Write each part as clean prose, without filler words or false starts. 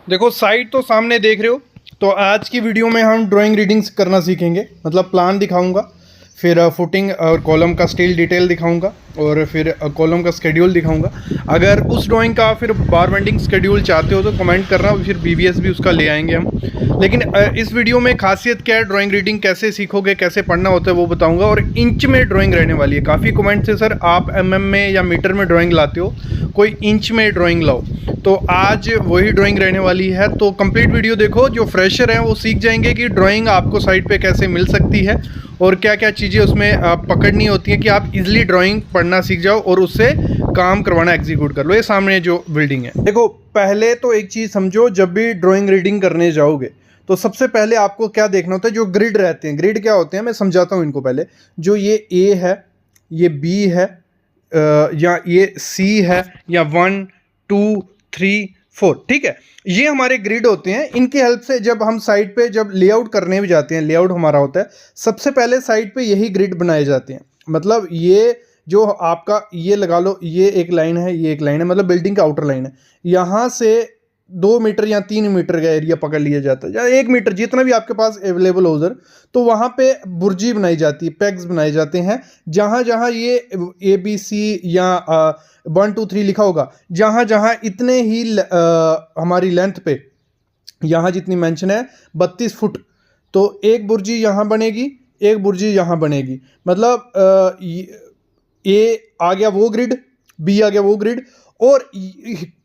देखो साइट तो सामने देख रहे हो। तो आज की वीडियो में हम ड्राइंग रीडिंग्स करना सीखेंगे, मतलब प्लान दिखाऊंगा, फिर फुटिंग और कॉलम का स्टील डिटेल दिखाऊंगा, और फिर कॉलम का स्केड्यूल दिखाऊंगा। अगर उस ड्राइंग का फिर बार बेंडिंग स्केड्यूल चाहते हो तो कमेंट करना, फिर बीबीएस भी उसका ले आएंगे हम। लेकिन इस वीडियो में खासियत क्या है, ड्राइंग रीडिंग कैसे सीखोगे, कैसे पढ़ना होता है वो बताऊंगा, और इंच में ड्राइंग रहने वाली है। काफ़ी कमेंट्स है सर आप एमएम में या मीटर में ड्राइंग लाते हो, कोई इंच में ड्राइंग लाओ। तो आज वही ड्राइंग रहने वाली है। तो कंप्लीट वीडियो देखो, जो फ्रेशर हैं वो सीख जाएंगे कि ड्राइंग आपको साइट पे कैसे मिल सकती है और क्या क्या चीज़ें उसमें पकड़नी होती हैं कि आप इजीली ड्राइंग पढ़ना सीख जाओ और उससे काम करवाना एग्जीक्यूट कर लो। ये सामने जो बिल्डिंग है, देखो पहले तो एक चीज़ समझो, जब भी ड्राइंग रीडिंग करने जाओगे तो सबसे पहले आपको क्या देखना होता है, जो ग्रिड रहते हैं। ग्रिड क्या होते हैं मैं समझाता हूँ इनको पहले। जो ये ए है, ये बी है, या ये सी है, या 1 2 3 4, ठीक है, ये हमारे ग्रिड होते हैं। इनकी हेल्प से जब हम साइट पे जब लेआउट करने भी जाते हैं, लेआउट हमारा होता है, सबसे पहले साइट पे यही ग्रिड बनाए जाते हैं। मतलब ये जो आपका ये लगा लो, ये एक लाइन है, ये एक लाइन है, मतलब बिल्डिंग का आउटर लाइन है। यहाँ से 2 मीटर या 3 मीटर का एरिया पकड़ लिया जाता है, या 1 मीटर, जितना भी आपके पास अवेलेबल हो उधर। तो वहाँ पे बुर्जी बनाई जाती है, पेग्स बनाए जाते हैं। जहाँ जहाँ ये ABC या 1 2 3 लिखा होगा, जहाँ जहाँ इतने ही हमारी लेंथ पे, यहाँ जितनी मेंशन है 32 फुट, तो एक बुर्जी यहाँ बनेगी, एक बुर्जी यहाँ बनेगी। मतलब ए आ गया वो ग्रिड, बी आ गया वो ग्रिड। और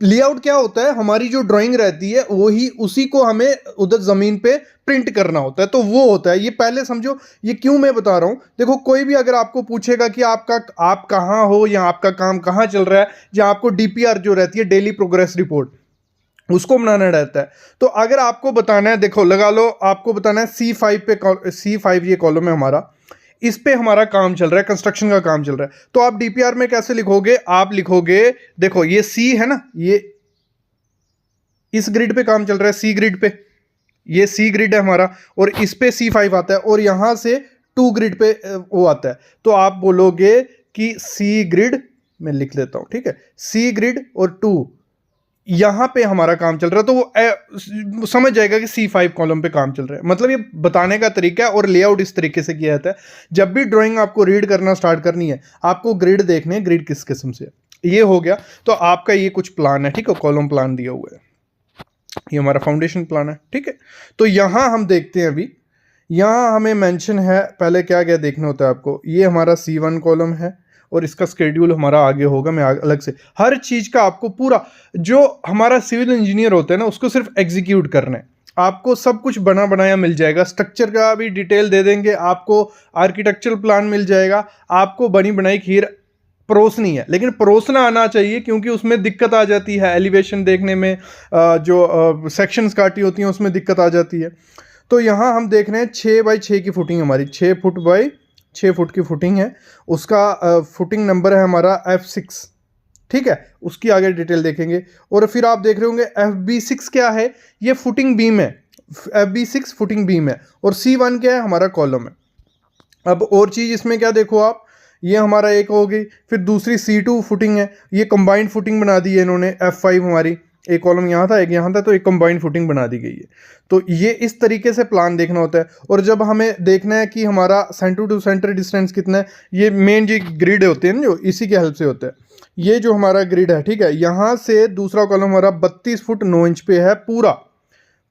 लेआउट क्या होता है, हमारी जो ड्राइंग रहती है वही, उसी को हमें उधर ज़मीन पे प्रिंट करना होता है। तो वो होता है, ये पहले समझो। ये क्यों मैं बता रहा हूँ, देखो कोई भी अगर आपको पूछेगा कि आप कहाँ हो या आपका काम कहाँ चल रहा है, या आपको DPR जो रहती है, डेली प्रोग्रेस रिपोर्ट, उसको बनाना रहता है। तो अगर आपको बताना है, देखो लगा लो आपको बताना है C5 पे, C5 ये कॉलम है हमारा, इस पे हमारा काम चल रहा है, कंस्ट्रक्शन का काम चल रहा है। तो आप DPR में कैसे लिखोगे, आप लिखोगे, देखो ये C है ना, ये इस ग्रिड पे काम चल रहा है, C ग्रिड पे, ये C ग्रिड है हमारा, और इस पे C5 आता है, और यहां से 2 ग्रिड पे वो आता है। तो आप बोलोगे कि C ग्रिड, मैं लिख लेता हूं, ठीक है, C ग्रिड और 2, यहां पे हमारा काम चल रहा है। तो वो समझ जाएगा कि C5 कॉलम पे काम चल रहा है। मतलब ये बताने का तरीका है, और लेआउट इस तरीके से किया जाता है। जब भी ड्राइंग आपको रीड करना स्टार्ट करनी है, आपको ग्रिड देखने हैं, ग्रिड किस किस्म से है। ये हो गया। तो आपका ये कुछ प्लान है, ठीक है, कॉलम प्लान दिया हुआ है, ये हमारा फाउंडेशन प्लान है, ठीक है। तो यहां हम देखते हैं, अभी यहां हमें मेंशन है, पहले क्या क्या देखना होता है आपको। ये हमारा C1 कॉलम है, और इसका स्केड्यूल हमारा आगे होगा, मैं अलग से हर चीज़ का आपको पूरा, जो हमारा सिविल इंजीनियर होता है ना, उसको सिर्फ एग्जीक्यूट करना है। आपको सब कुछ बना बनाया मिल जाएगा, स्ट्रक्चर का भी डिटेल दे देंगे आपको, आर्किटेक्चरल प्लान मिल जाएगा आपको, बनी बनाई खीर परोसनी है। लेकिन परोसना आना चाहिए, क्योंकि उसमें दिक्कत आ जाती है एलिवेशन देखने में, जो सेक्शंस काटी होती हैं उसमें दिक्कत आ जाती है। तो यहाँ हम देख रहे हैं 6 बाई 6 की फुटिंग, हमारी 6 फुट बाई 6 फुट की फुटिंग है। उसका फुटिंग नंबर है हमारा F6, ठीक है, उसकी आगे डिटेल देखेंगे। और फिर आप देख रहे होंगे FB6 क्या है, ये फुटिंग बीम है, FB6 फुटिंग बीम है, और C1 क्या है, हमारा कॉलम है। अब और चीज़ इसमें क्या देखो आप, ये हमारा एक हो गई, फिर दूसरी C2 फुटिंग है, ये कंबाइंड फुटिंग बना दी है इन्होंने। F5 हमारी, एक कॉलम यहाँ था एक यहाँ था, तो एक कंबाइंड फुटिंग बना दी गई है। तो ये इस तरीके से प्लान देखना होता है। और जब हमें देखना है कि हमारा सेंटर टू सेंटर डिस्टेंस कितना है, ये मेन जो ग्रिड होते हैं ना, जो इसी के हेल्प से होता है। ये जो हमारा ग्रिड है, ठीक है, यहाँ से दूसरा कॉलम हमारा 32 फुट 9 इंच पे है पूरा।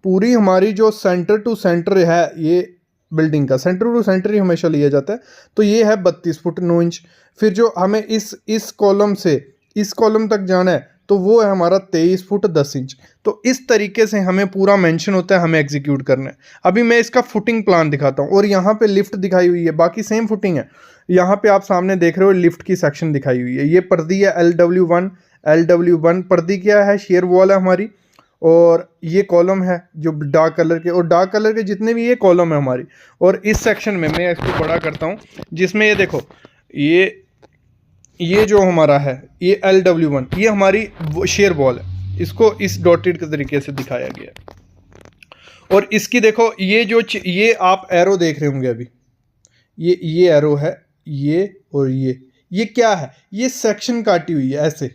पूरी हमारी जो सेंटर टू सेंटर है, ये बिल्डिंग का सेंटर टू सेंटर ही हमेशा लिया जाता है, तो ये है 32 फुट 9 इंच। फिर जो हमें इस कॉलम से इस कॉलम तक जाना है, तो वो है हमारा 23 फुट 10 इंच। तो इस तरीके से हमें पूरा मेंशन होता है, हमें एग्जीक्यूट करना है। अभी मैं इसका फुटिंग प्लान दिखाता हूँ, और यहाँ पे लिफ्ट दिखाई हुई है, बाकी सेम फुटिंग है। यहाँ पे आप सामने देख रहे हो लिफ्ट की सेक्शन दिखाई हुई है। ये पर्दी है LW1 पर्दी क्या है, शेयर वॉल है हमारी। और ये कॉलम है जो डार्क कलर के, और डार्क कलर के जितने भी ये कॉलम है हमारी। और इस सेक्शन में मैं इसको बड़ा करता हूँ, जिसमें ये देखो, ये जो हमारा है, ये LW1, ये हमारी शेयर वॉल है। इसको इस डॉटेड के तरीके से दिखाया गया है। और इसकी देखो, ये जो ये आप एरो देख रहे होंगे अभी, ये एरो है, ये और ये क्या है, ये सेक्शन काटी हुई है ऐसे।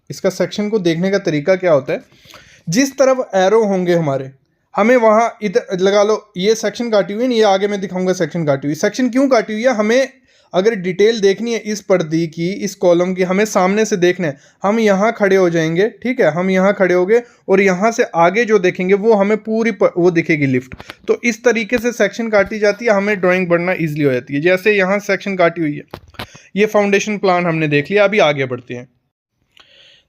इसका सेक्शन को देखने का तरीका क्या होता है, जिस तरफ एरो होंगे हमारे, हमें वहाँ इधर लगा लो, ये सेक्शन काटी हुई है, ये आगे मैं दिखाऊंगा सेक्शन काटी हुई। सेक्शन क्यों काटी हुई है? हमें अगर डिटेल देखनी है इस पर्दी की, इस कॉलम की, हमें सामने से देखना है। हम यहाँ खड़े हो जाएंगे, ठीक है, हम यहाँ खड़े हो गए और यहाँ से आगे जो देखेंगे वो हमें पूरी वो दिखेगी लिफ्ट। तो इस तरीके से सेक्शन काटी जाती है, हमें ड्राइंग बनना ईजिली हो जाती है। जैसे यहाँ सेक्शन काटी हुई है, ये फाउंडेशन प्लान हमने देख लिया। अभी आगे बढ़ते हैं।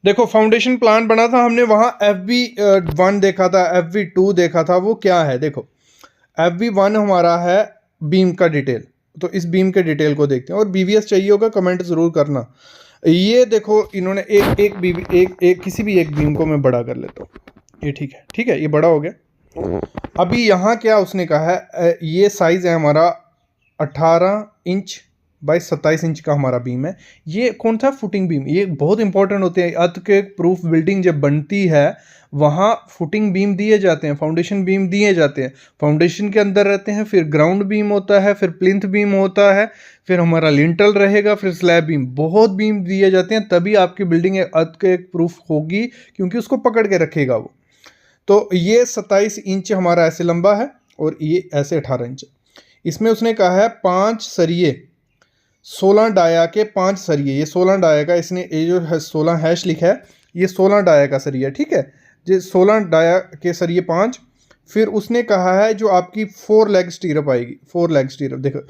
देखो फाउंडेशन प्लान बना था हमने, वहाँ FV1 देखा था, FV2 देखा था। वो क्या है? देखो FV1 हमारा है बीम का डिटेल, तो इस बीम के डिटेल को देखते हैं। और BVS चाहिए होगा कमेंट ज़रूर करना। ये देखो इन्होंने एक किसी भी एक बीम को मैं बड़ा कर लेता हूँ, ये ठीक है, ठीक है, ये बड़ा हो गया। अभी यहाँ क्या उसने कहा है, ये साइज़ है हमारा 18 इंच बाई 27 इंच का हमारा बीम है। ये कौन था? Footing beam. ये बहुत इंपॉर्टेंट होते हैं। अर्थक्वेक प्रूफ बिल्डिंग जब बनती है वहाँ फुटिंग बीम दिए जाते हैं, फाउंडेशन बीम दिए जाते हैं। फाउंडेशन के अंदर रहते हैं, फिर ग्राउंड बीम होता है, फिर प्लिंथ बीम होता है, फिर हमारा लिंटल रहेगा, फिर स्लैब बीम। बहुत बीम दिए जाते हैं, तभी आपकी बिल्डिंग अर्थक्वेक प्रूफ होगी, क्योंकि उसको पकड़ के रखेगा वो। तो ये 27 इंच हमारा ऐसे लंबा है और ये ऐसे 18 इंच। इसमें उसने कहा है 5 सरिये, 16 डाया के 5 सरिये। ये 16 डाया का, इसने ये जो है 16 हैश लिखा है, ये 16 डाया का सरिया, ठीक है। ये 16 डाया के सरिये 5। फिर उसने कहा है जो आपकी 4 लेग स्टीरअप आएगी, 4 लेग स्टीरअप, देखो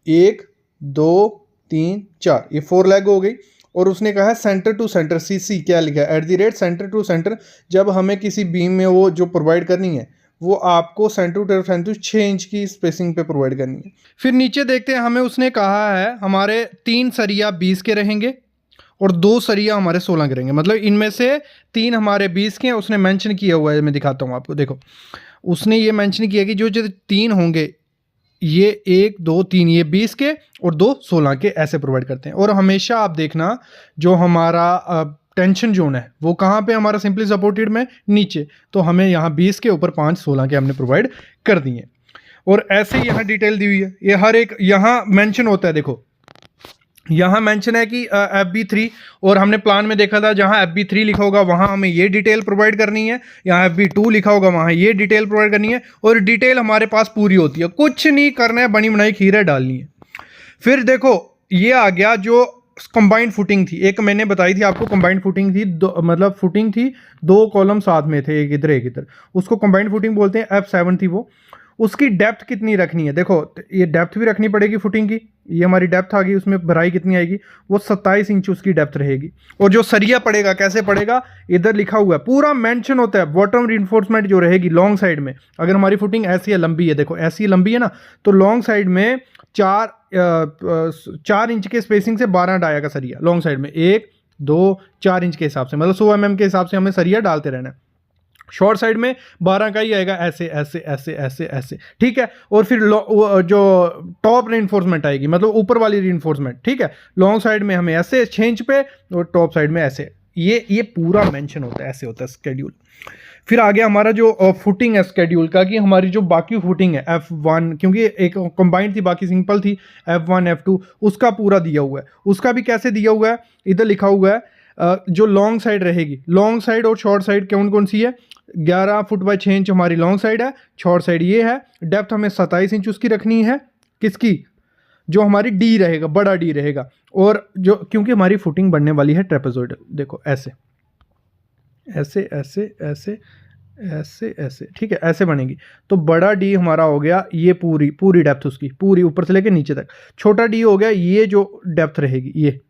1 2 3 4, ये 4 लेग हो गई। और उसने कहा है सेंटर टू सेंटर, CC क्या लिखा है? @ सेंटर टू सेंटर। जब हमें किसी बीम में वो जो प्रोवाइड करनी है, वो आपको सेंटर टू सेंटर 6 इंच की स्पेसिंग पे प्रोवाइड करनी है। फिर नीचे देखते हैं, हमें उसने कहा है हमारे 3 सरिया 20 के रहेंगे और 2 सरिया हमारे 16 के रहेंगे। मतलब इनमें से 3 हमारे 20 के हैं, उसने मेंशन किया हुआ है। मैं दिखाता हूँ आपको, देखो उसने ये मेंशन किया कि जो 3 होंगे, ये 1 2 3, ये 20 के और 2 16 के, ऐसे प्रोवाइड करते हैं। और हमेशा आप देखना जो हमारा टेंशन जोन है वो कहाँ पे हमारा सिंपली सपोर्टेड में नीचे, तो हमें यहाँ 20 के ऊपर 5 16 के हमने प्रोवाइड कर दिए। और ऐसे ही यहाँ डिटेल दी हुई है, ये हर एक यहाँ मेंशन होता है। देखो यहाँ मेंशन है कि FB3, और हमने प्लान में देखा था जहाँ FB3 लिखा होगा वहाँ हमें ये डिटेल प्रोवाइड करनी है, यहाँ FB2 लिखा होगा वहाँ ये डिटेल प्रोवाइड करनी है। और डिटेल हमारे पास पूरी होती है, कुछ नहीं करना है, बनी बनाई खीर डालनी है। फिर देखो ये आ गया जो कंबाइंड फुटिंग थी, एक मैंने बताई थी आपको, कंबाइंड फुटिंग थी, मतलब फुटिंग थी 2 कॉलम साथ में थे, एक इधर एक इधर, उसको कंबाइंड फुटिंग बोलते हैं। F7 थी वो। उसकी डेप्थ कितनी रखनी है? देखो ये डेप्थ भी रखनी पड़ेगी फुटिंग की, ये हमारी डेप्थ आ गई, उसमें भराई कितनी आएगी? वो 27 इंच उसकी डेप्थ रहेगी। और जो सरिया पड़ेगा कैसे पड़ेगा? इधर लिखा हुआ है, पूरा मेंशन होता है। बॉटम रिइंफोर्समेंट जो रहेगी लॉन्ग साइड में, अगर हमारी फुटिंग ऐसी है लंबी है, देखो ऐसी लंबी है ना, तो लॉन्ग साइड में 4 इंच के स्पेसिंग से 12 डाया का सरिया लॉन्ग साइड में, 1 2 4 इंच के हिसाब से, मतलब 100 mm के हिसाब से हमें सरिया डालते रहना है। शॉर्ट साइड में 12 का ही आएगा, ऐसे ऐसे ऐसे ऐसे ऐसे, ठीक है। और फिर जो टॉप रीइंफोर्समेंट आएगी, मतलब ऊपर वाली रीइंफोर्समेंट, ठीक है, लॉन्ग साइड में हमें ऐसे 6 इंच पे और टॉप साइड में ऐसे। ये पूरा मेंशन होता है, ऐसे होता है स्केड्यूल। फिर आगे हमारा जो फुटिंग है स्केड्यूल का, कि हमारी जो बाकी फुटिंग है F1, क्योंकि एक कंबाइंड थी बाकी सिंपल थी, F1 F2, उसका पूरा दिया हुआ है। उसका भी कैसे दिया हुआ है? इधर लिखा हुआ है जो लॉन्ग साइड रहेगी, लॉन्ग साइड और शॉर्ट साइड कौन कौन सी है? 11 फुट बाई 6 इंच हमारी लॉन्ग साइड है, शॉर्ट साइड ये है। डेप्थ हमें 27 इंच उसकी रखनी है, किसकी? जो हमारी D रहेगा, बड़ा D रहेगा। और जो क्योंकि हमारी फुटिंग बनने वाली है ट्रेपेजोइडल, देखो ऐसे ऐसे ऐसे ऐसे ऐसे ऐसे, ठीक है, ऐसे बनेगी। तो बड़ा D हमारा हो गया, ये पूरी डेप्थ उसकी, पूरी ऊपर से लेकर नीचे तक। छोटा D हो गया, ये जो डेप्थ रहेगी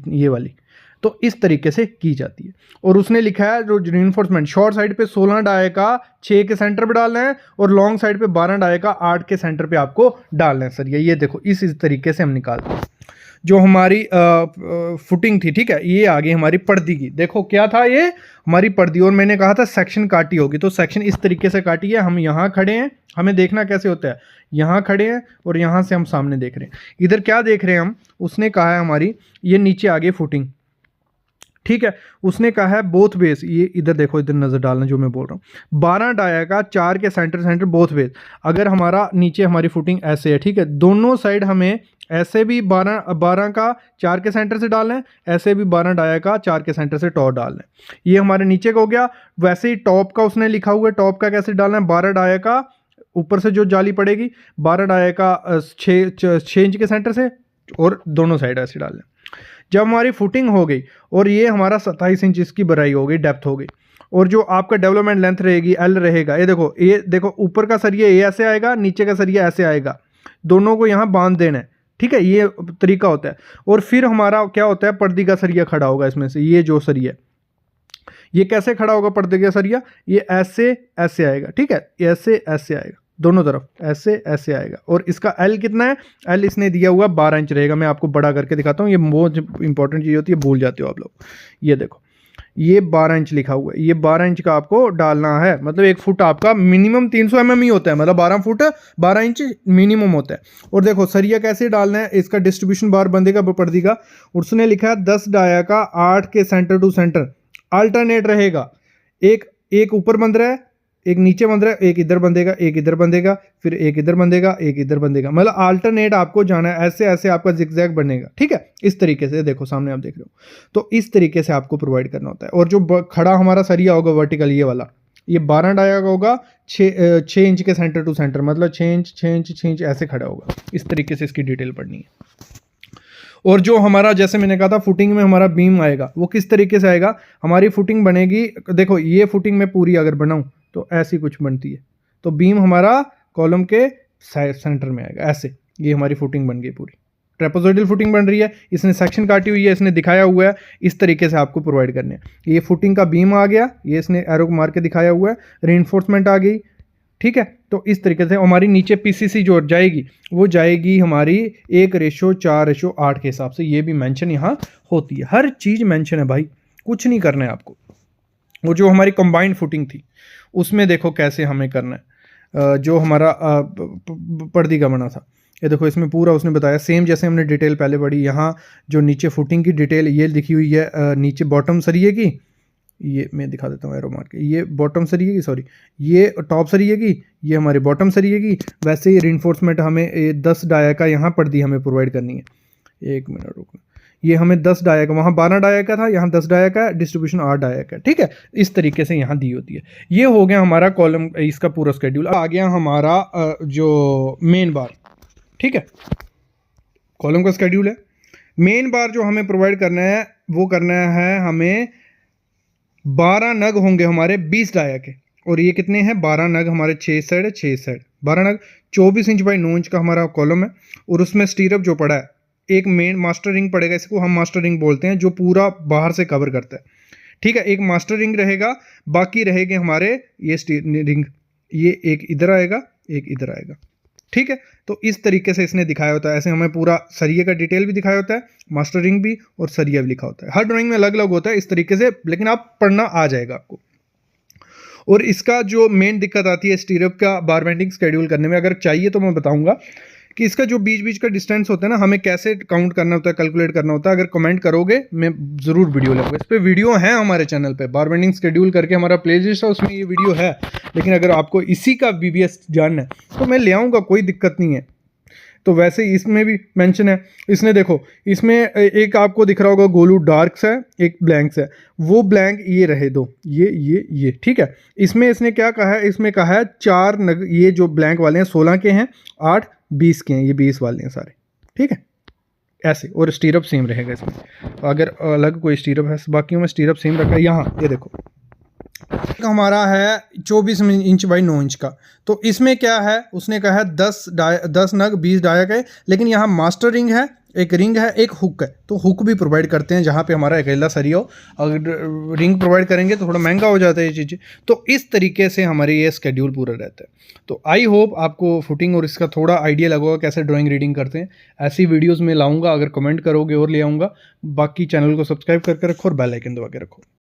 ये वाली। तो इस तरीके से की जाती है। और उसने लिखा है जो रीइंफोर्समेंट शॉर्ट साइड पे 16 डाई का 6 के सेंटर पे डालना है, और लॉन्ग साइड पे 12 डाई का 8 के सेंटर पे आपको डालना है। सर ये देखो इस तरीके से हम निकालते हैं जो हमारी फुटिंग थी, ठीक है। ये आगे हमारी पर्दी की, देखो क्या था ये हमारी पर्दी, और मैंने कहा था सेक्शन काटी होगी, तो सेक्शन इस तरीके से काटी है। हम यहाँ खड़े हैं, हमें देखना कैसे होता है, यहाँ खड़े हैं और यहाँ से हम सामने देख रहे हैं। इधर क्या देख रहे हैं हम? उसने कहा है हमारी ये नीचे आगे फुटिंग, ठीक है। उसने कहा है बोथ बेस, ये इधर देखो, इधर नज़र डालना जो मैं बोल रहा हूँ। 12 डाया का 4 के सेंटर बोथ बेस। अगर हमारा नीचे हमारी फुटिंग ऐसे है, ठीक है, दोनों साइड हमें ऐसे भी 12 का 4 के सेंटर से डालना है, ऐसे भी 12 डाया का 4 के सेंटर से टॉप डालना है। ये हमारे नीचे का हो गया। वैसे ही टॉप का उसने लिखा हुआ है, टॉप का कैसे डालना है, 12 डाया का ऊपर से जो जाली पड़ेगी 12 डाया का 6 इंच के सेंटर से और दोनों साइड ऐसे डालना है। जब हमारी फुटिंग हो गई और ये हमारा 27 इंच इसकी बराई हो गई, डेप्थ हो गई, और जो आपका डेवलपमेंट लेंथ रहेगी एल रहेगा, ये देखो ऊपर का सरिया ये ऐसे आएगा, नीचे का सरिया ऐसे आएगा, दोनों को यहाँ बांध देना है, ठीक है, ये तरीका होता है। और फिर हमारा क्या होता है, पर्दी का सरिया खड़ा होगा इसमें से, ये जो सरिया ये कैसे खड़ा होगा पर्दे का सरिया, ये ऐसे ऐसे आएगा, ठीक है, ऐसे ऐसे आएगा, दोनों तरफ ऐसे ऐसे आएगा। और इसका एल कितना है, एल इसने दिया हुआ 12 इंच रहेगा। मैं आपको बड़ा करके दिखाता हूँ, ये मोस्ट इंपॉर्टेंट चीज़ होती है, भूल जाते हो आप लोग। ये देखो ये 12 इंच लिखा हुआ है, ये 12 इंच का आपको डालना है, मतलब 1 फुट आपका मिनिमम 300 mm ही होता है, मतलब 12 फुट 12 इंच मिनिमम होता है। और देखो सरिया कैसे डालना है, इसका डिस्ट्रीब्यूशन बार बंदेगा पर्दी का, उसने लिखा है 10 डाया का 8 के सेंटर टू सेंटर अल्टरनेट रहेगा, एक ऊपर बंध रहा है, एक नीचे बंध रहा है, एक इधर बंधेगा, एक इधर बंधेगा, फिर एक इधर बंधेगा, एक इधर बंधेगा, मतलब अल्टरनेट आपको जाना है, ऐसे ऐसे आपका जिगजैग बनेगा, ठीक है। इस तरीके से देखो सामने आप देख रहे हो, तो इस तरीके से आपको प्रोवाइड करना होता है। और जो खड़ा हमारा सरिया होगा वर्टिकल, ये वाला, ये 12 डाया का होगा, 6 इंच के सेंटर टू सेंटर, मतलब 6 इंच 6 इंच 6 इंच ऐसे खड़ा होगा। इस तरीके से इसकी डिटेल पढ़नी है। और जो हमारा जैसे मैंने कहा था फुटिंग में हमारा बीम आएगा, वो किस तरीके से आएगा, हमारी फुटिंग बनेगी, देखो ये फुटिंग में पूरी अगर बनाऊं तो ऐसी कुछ बनती है, तो बीम हमारा कॉलम के सेंटर में आएगा ऐसे, ये हमारी फुटिंग बन गई पूरी, ट्रेपेजोइडल फुटिंग बन रही है, इसने सेक्शन काटी हुई है, इसने दिखाया हुआ है, इस तरीके से आपको प्रोवाइड करने हैं। ये फुटिंग का बीम आ गया, ये इसने एरो मार के दिखाया हुआ है, रीइंफोर्समेंट आ गई, ठीक है। तो इस तरीके से हमारी नीचे पीसीसी जो जाएगी वो जाएगी हमारी 1:4:8 के हिसाब से, ये भी मेंशन यहाँ होती है, हर चीज़ मेंशन है भाई, कुछ नहीं करना है आपको। वो जो हमारी कंबाइंड फुटिंग थी उसमें देखो कैसे हमें करना है, जो हमारा पर्दी का बना था, ये देखो इसमें पूरा उसने बताया सेम जैसे हमने डिटेल पहले पढ़ी। यहाँ जो नीचे फुटिंग की डिटेल ये लिखी हुई है, नीचे बॉटम सरिये की, ये मैं दिखा देता हूँ एरो मार के, ये बॉटम सरिये की, सॉरी ये टॉप सरिये की, ये हमारे बॉटम सरिये की। वैसे ही रिइंफोर्समेंट हमें 10 डाया का यहाँ पर्दी हमें प्रोवाइड करनी है, 1 मिनट रुकना, ये हमें 10 डाया का, वहाँ 12 डाया का था, यहाँ 10 डाया का, डिस्ट्रीब्यूशन 8 डाया का, ठीक है। इस तरीके से यहाँ दी होती है। ये हो गया हमारा कॉलम, इसका पूरा स्केड्यूल। आ गया हमारा जो मेन बार, ठीक है, कॉलम का स्केड्यूल है। मेन बार जो हमें प्रोवाइड करना है वो करना है हमें 12 नग होंगे हमारे 20 डाया के, और ये कितने हैं 12 नग हमारे 6 साइड 12 नग 24 इंच बाई 9 इंच का हमारा कॉलम है। और उसमें स्टीरअप जो पड़ा है, एक मेन मास्टर रिंग पड़ेगा, इसको हम मास्टर रिंग बोलते हैं, जो पूरा बाहर से कवर करता है, ठीक है। एक मास्टर रिंग रहेगा, बाकी रहेंगे हमारे ये रिंग, ये एक इधर आएगा, एक इधर आएगा, ठीक है। तो इस तरीके से इसने दिखाया होता है, ऐसे हमें पूरा सरिये का डिटेल भी दिखाया होता है, मास्टर रिंग भी और सरिया भी लिखा होता है। हर ड्राइंग में अलग अलग होता है इस तरीके से, लेकिन आप पढ़ना आ जाएगा आपको। और इसका जो मेन दिक्कत आती है स्टीरअप का बार बेंडिंग स्केड्यूल करने में, अगर चाहिए तो मैं बताऊंगा कि इसका जो बीच बीच का डिस्टेंस होता है ना, हमें कैसे काउंट करना होता है, कैलकुलेट करना होता है। अगर कमेंट करोगे मैं ज़रूर वीडियो लाऊंगा, इस पर वीडियो है हमारे चैनल पे, बार बेंडिंग स्केड्यूल करके हमारा प्लेलिस्ट है, उसमें ये वीडियो है। लेकिन अगर आपको इसी का BBS जानना है तो मैं ले आऊँगा, कोई दिक्कत नहीं है। तो वैसे ही इसमें भी मेंशन है, इसने देखो इसमें एक आपको दिख रहा होगा गोलू डार्क्स है, एक ब्लैंक्स है, वो ब्लैंक ये रहे दो, ये ठीक है। इसमें इसने क्या कहा है, इसमें कहा है 4 नग, ये जो ब्लैंक वाले हैं 16 के हैं, 8 20 के हैं, ये 20 वाले हैं सारे, ठीक है ऐसे। और स्टीरअप सेम रहेगा इसमें, अगर अलग कोई स्टीरअप है, बाकियों में स्टीरअप सेम रखा है। यहाँ ये देखो हमारा है 24 इंच बाई 9 इंच का, तो इसमें क्या है, उसने कहा है 10 नग 20 डाया गए, लेकिन यहाँ मास्टर रिंग है, एक रिंग है, एक हुक है, तो हुक भी प्रोवाइड करते हैं जहाँ पे हमारा अकेला सरिया हो। अगर रिंग प्रोवाइड करेंगे तो थोड़ा महंगा हो जाता है ये चीज़ें। तो इस तरीके से हमारे ये स्केड्यूल पूरा रहता है। तो आई होप आपको फुटिंग और इसका थोड़ा आइडिया लगेगा कैसे ड्राइंग रीडिंग करते हैं। ऐसी वीडियोज़ में लाऊंगा, अगर कमेंट करोगे और ले आऊँगा। बाकी चैनल को सब्सक्राइब करके रखो और बेल आइकन दबा के रखो।